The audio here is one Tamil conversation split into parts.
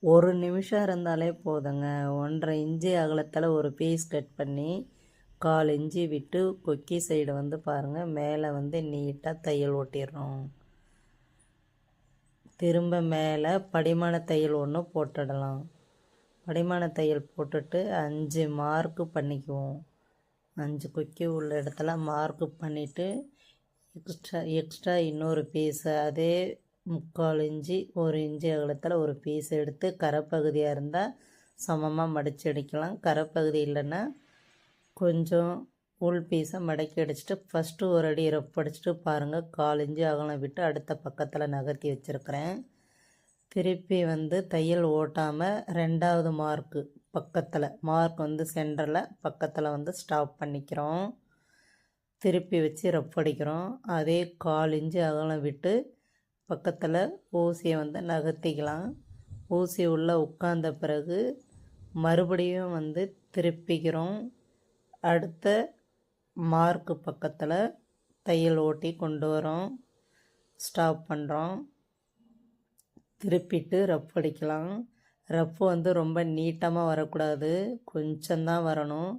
ஒரு நிமிஷம் இருந்தாலே போதுங்க. 1½ இன்ச்சு அகலத்தில் ஒரு பீஸ் கட் பண்ணி 1/4 இன்ச்சு விட்டு கொக்கி சைடு வந்து பாருங்கள், மேலே வந்து நீட்டாக தையல் ஓட்டிடுறோம். திரும்ப மேலே படிமான தையல் ஒன்று போட்டுடலாம். படிமான தையல் போட்டுட்டு 5 மார்க்கு பண்ணிக்குவோம். 5 கொக்கி உள்ள இடத்துல மார்க்கு பண்ணிவிட்டு எக்ஸ்ட்ரா இன்னொரு பீஸை அதே 3/4 இன்ச்சு 1 இன்ச்சு அகலத்தில் ஒரு பீஸ் எடுத்து கரைப்பகுதியாக இருந்தால் சமமாக மடித்து அடிக்கலாம். கரைப்பகுதி இல்லைன்னா கொஞ்சம் உள் பீஸை மடக்கி அடிச்சுட்டு ஃபஸ்ட்டு ஒரு அடி ரப் அடிச்சுட்டு பாருங்கள், 1/4 இன்ச்சு அகலம் விட்டு அடுத்த பக்கத்தில் நகர்த்தி வச்சுருக்கிறேன். திருப்பி வந்து தையல் ஓட்டாமல் 2வது மார்க்கு பக்கத்தில் மார்க் வந்து சென்டரில் பக்கத்தில் வந்து ஸ்டாப் பண்ணிக்கிறோம். திருப்பி வச்சு ரப் அடிக்கிறோம். அதே 1/4 இன்ச்சு அகலம் விட்டு பக்கத்தில் ஊசியை வந்து நகர்த்திக்கலாம். ஊசி உள்ளே உட்கார்ந்த பிறகு மறுபடியும் வந்து திருப்பிக்கிறோம். அடுத்த மார்க்கு பக்கத்தில் தையல் ஓட்டி கொண்டு வரோம். ஸ்டாப் பண்ணுறோம். திருப்பிட்டு ரப் அடிக்கலாம். ரப்பு வந்து ரொம்ப நீட்டமாக வரக்கூடாது, கொஞ்சம்தான் வரணும்.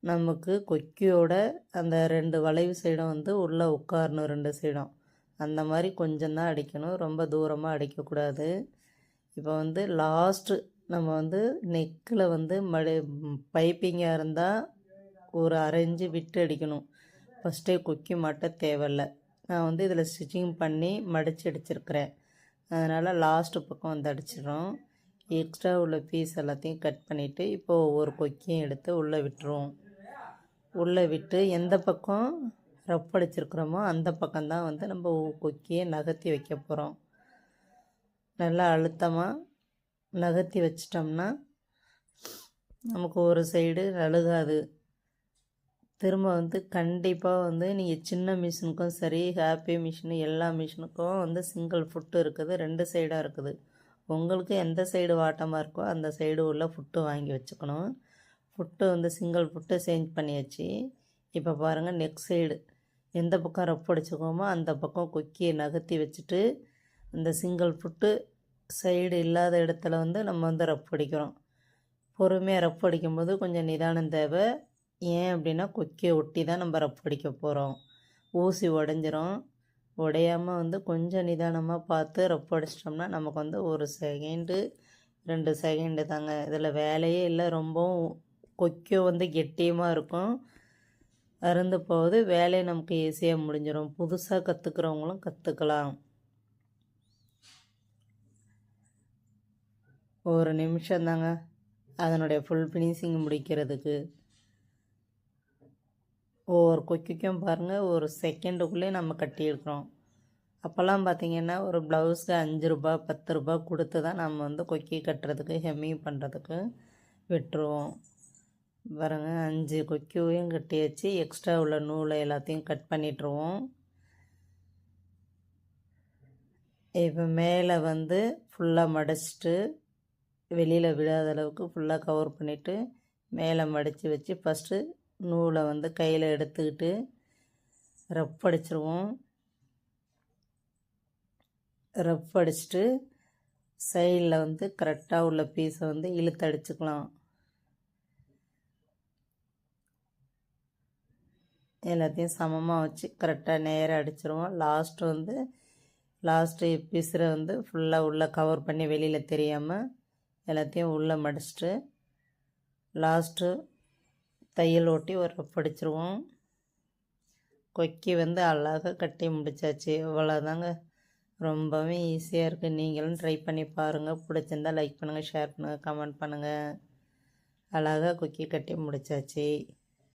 நமக்கு கொக்கியோட அந்த 2 வளைவு சைடும் வந்து உள்ளே உட்காரணும், 2 சைடும். அந்த மாதிரி கொஞ்சம்தான் அடிக்கணும், ரொம்ப தூரமாக அடிக்கக்கூடாது. இப்போ வந்து லாஸ்ட்டு நம்ம வந்து நெக்கில் வந்து பைப்பிங்காக இருந்தால் ஒரு 1/2 இன்ச்சு விட்டு அடிக்கணும். ஃபஸ்ட்டே கொக்கி மாட்ட தேவையில்லை. நான் வந்து இதில் ஸ்டிச்சிங் பண்ணி மடித்து அடிச்சிருக்கிறேன். அதனால் லாஸ்ட்டு பக்கம் வந்து அடிச்சிடுறோம். எக்ஸ்ட்ரா உள்ள பீஸ் எல்லாத்தையும் கட் பண்ணிவிட்டு இப்போது ஒவ்வொரு கொக்கியும் எடுத்து உள்ளே விட்டுருவோம். உள்ளே விட்டு எந்த பக்கம் ரப் அடிச்சிருக்கிறோமோ அந்த பக்கம்தான் வந்து நம்ம கொக்கியை நகர்த்தி வைக்க போகிறோம். நல்லா அழுத்தமாக நகர்த்தி வச்சிட்டோம்னா நமக்கு ஒரு சைடு நழுகாது. திரும்ப வந்து கண்டிப்பாக வந்து நீங்கள் சின்ன மிஷினுக்கும் சரி, ஹாப்பி மிஷினு எல்லா மிஷினுக்கும் வந்து சிங்கிள் ஃபுட்டு இருக்குது, 2 சைடாக இருக்குது. உங்களுக்கு எந்த சைடு வாட்டமாக இருக்கோ அந்த சைடு உள்ள ஃபுட்டு வாங்கி வச்சுக்கணும். ஃபுட்டு வந்து சிங்கிள் ஃபுட்டு சேஞ்ச் பண்ணியாச்சு. இப்போ பாருங்கள், நெக் சைடு எந்த பக்கம் ரப் அடிச்சுக்கோமோ அந்த பக்கம் கொக்கியை நகர்த்தி வச்சுட்டு அந்த சிங்கிள் ஃபுட்டு சைடு இல்லாத இடத்துல வந்து நம்ம வந்து ரப் அடிக்கிறோம். பொறுமையாக ரப் அடிக்கும்போது கொஞ்சம் நிதானம் தேவை. ஏன் அப்படின்னா கொக்கியை ஒட்டி தான் நம்ம ரப் அடிக்க போகிறோம். ஊசி உடஞ்சிரும். உடையாமல் வந்து கொஞ்சம் நிதானமாக பார்த்து ரப் அடிச்சிட்டோம்னா நமக்கு வந்து 1 செகண்டு 2 செகண்டு தாங்க. இதில் வேலையே இல்லை. ரொம்பவும் கொக்கியம் வந்து கெட்டியமாக இருக்கும், அருந்து போகுது. வேலையை நமக்கு ஈஸியாக முடிஞ்சிடும். புதுசாக கற்றுக்கிறவங்களும் கற்றுக்கலாம். 1 நிமிஷம் தாங்க அதனுடைய ஃபுல் ஃபினிஷிங் முடிக்கிறதுக்கு. ஒவ்வொரு கொக்கிக்கும் பாருங்கள், 1 செகண்டுக்குள்ளே நம்ம கட்டியிருக்கிறோம். அப்போல்லாம் பார்த்திங்கன்னா ஒரு ப்ளவுஸுக்கு 5 ரூபா 10 ரூபா கொடுத்து தான் நம்ம வந்து கொக்கி கட்டுறதுக்கு ஹெம்மிங் பண்ணுறதுக்கு விட்டுருவோம். பாருங்கள், 5 கொக்கியும் கட்டியாச்சு. எக்ஸ்ட்ரா உள்ள நூலை எல்லாத்தையும் கட் பண்ணிட்டுருவோம். இப்போ மேலே வந்து ஃபுல்லாக மடிச்சிட்டு வெளியில் விடாத அளவுக்கு ஃபுல்லாக கவர் பண்ணிவிட்டு மேலே மடித்து வச்சு ஃபஸ்ட்டு நூலை வந்து கையில் எடுத்துக்கிட்டு ரப் அடிச்சிருவோம். ரப் அடிச்சுட்டு சைடில் வந்து கரெக்டாக உள்ள பீஸை வந்து இழுத்து அடிச்சுக்கலாம். எல்லாத்தையும் சமமாக வச்சு கரெக்டாக நேராக அடிச்சிருவோம். லாஸ்ட்டு பீஸரை வந்து ஃபுல்லாக உள்ளே கவர் பண்ணி வெளியில் தெரியாமல் எல்லாத்தையும் உள்ளே மடிச்சிட்டு லாஸ்ட்டு தையல் ஓட்டி ஒரு ரப் அடிச்சிருவோம். கொக்கி வந்து அழகாக கட்டி முடிச்சாச்சு. இவ்வளோதாங்க, ரொம்பவே ஈஸியாக இருக்குது. நீங்களும் ட்ரை பண்ணி பாருங்கள். பிடிச்சிருந்தால் லைக் பண்ணுங்கள், ஷேர் பண்ணுங்கள், கமெண்ட் பண்ணுங்கள். அழகாக கொக்கி கட்டி முடிச்சாச்சு.